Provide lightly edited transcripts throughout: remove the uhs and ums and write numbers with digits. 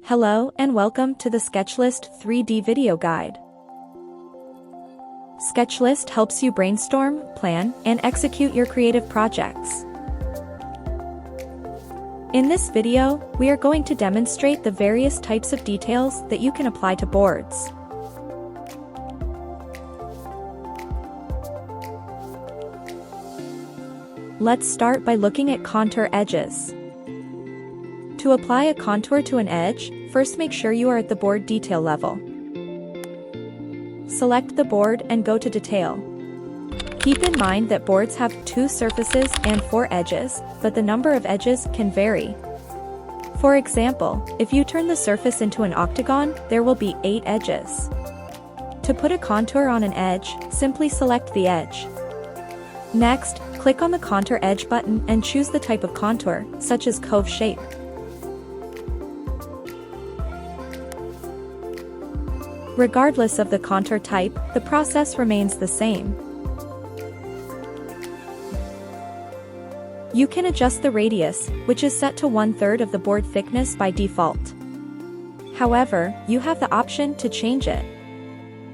Hello and welcome to the Sketchlist 3D video guide. Sketchlist helps you brainstorm, plan, and execute your creative projects. In this video, we are going to demonstrate the various types of details that you can apply to boards. Let's start by looking at contour edges. To apply a contour to an edge, first make sure you are at the board detail level. Select the board and go to Detail. Keep in mind that boards have 2 surfaces and 4 edges, but the number of edges can vary. For example, if you turn the surface into an octagon, there will be 8 edges. To put a contour on an edge, simply select the edge. Next, click on the Contour Edge button and choose the type of contour, such as cove shape. Regardless of the contour type, the process remains the same. You can adjust the radius, which is set to 1/3 of the board thickness by default. However, you have the option to change it.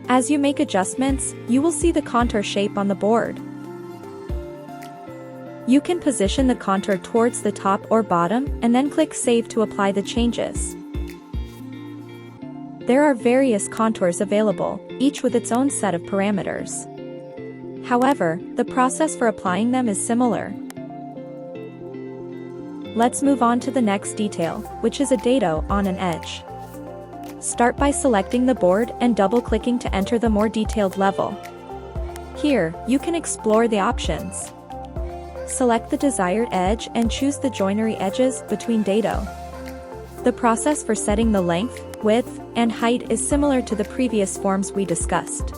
As you make adjustments, you will see the contour shape on the board. You can position the contour towards the top or bottom, and then click Save to apply the changes. There are various contours available, each with its own set of parameters. However, the process for applying them is similar. Let's move on to the next detail, which is a dado on an edge. Start by selecting the board and double-clicking to enter the more detailed level. Here, you can explore the options. Select the desired edge and choose the joinery edges between dado. The process for setting the length, width, and height is similar to the previous forms we discussed.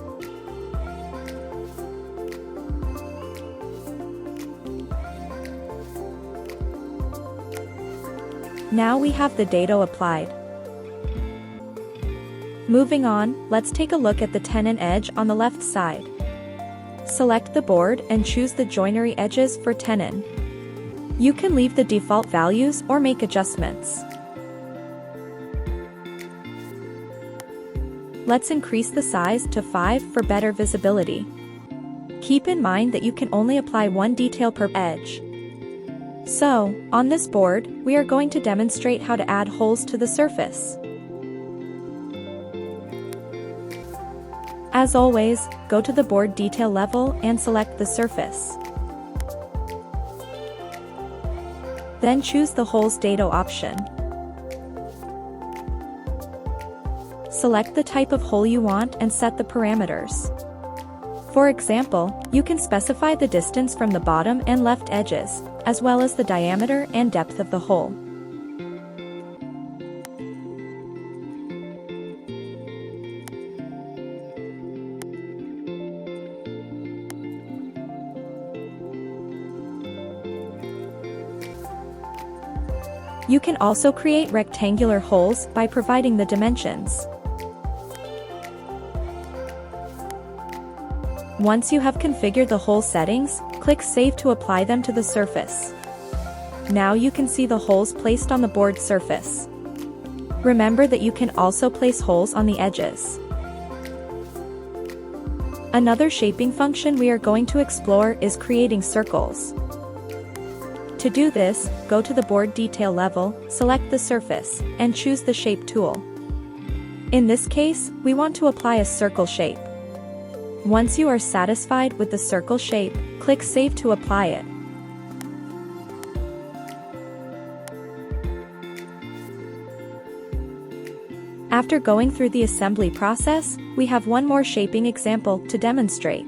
Now we have the dado applied. Moving on, let's take a look at the tenon edge on the left side. Select the board and choose the joinery edges for tenon. You can leave the default values or make adjustments. Let's increase the size to 5 for better visibility. Keep in mind that you can only apply one detail per edge. So, on this board, we are going to demonstrate how to add holes to the surface. As always, go to the board detail level and select the surface. Then choose the Holes Dado option. Select the type of hole you want and set the parameters. For example, you can specify the distance from the bottom and left edges, as well as the diameter and depth of the hole. You can also create rectangular holes by providing the dimensions. Once you have configured the hole settings, click Save to apply them to the surface. Now you can see the holes placed on the board surface. Remember that you can also place holes on the edges. Another shaping function we are going to explore is creating circles. To do this, go to the board detail level, select the surface, and choose the Shape tool. In this case, we want to apply a circle shape. Once you are satisfied with the circle shape, click Save to apply it. After going through the assembly process, we have one more shaping example to demonstrate.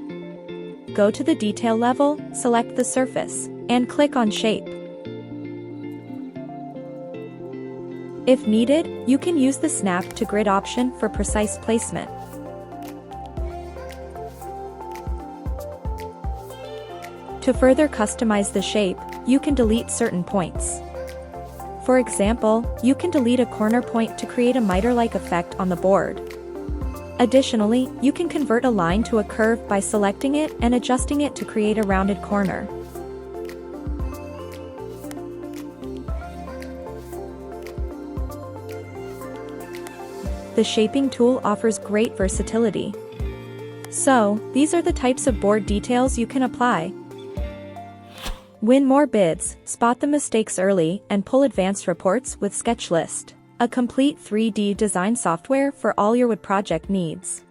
Go to the detail level, select the surface, and click on Shape. If needed, you can use the Snap to Grid option for precise placement. To further customize the shape, you can delete certain points. For example, you can delete a corner point to create a miter-like effect on the board. Additionally, you can convert a line to a curve by selecting it and adjusting it to create a rounded corner. the shaping tool offers great versatility. So, these are the types of board details you can apply. Win more bids, spot the mistakes early, and pull advanced reports with Sketchlist, a complete 3D design software for all your wood project needs.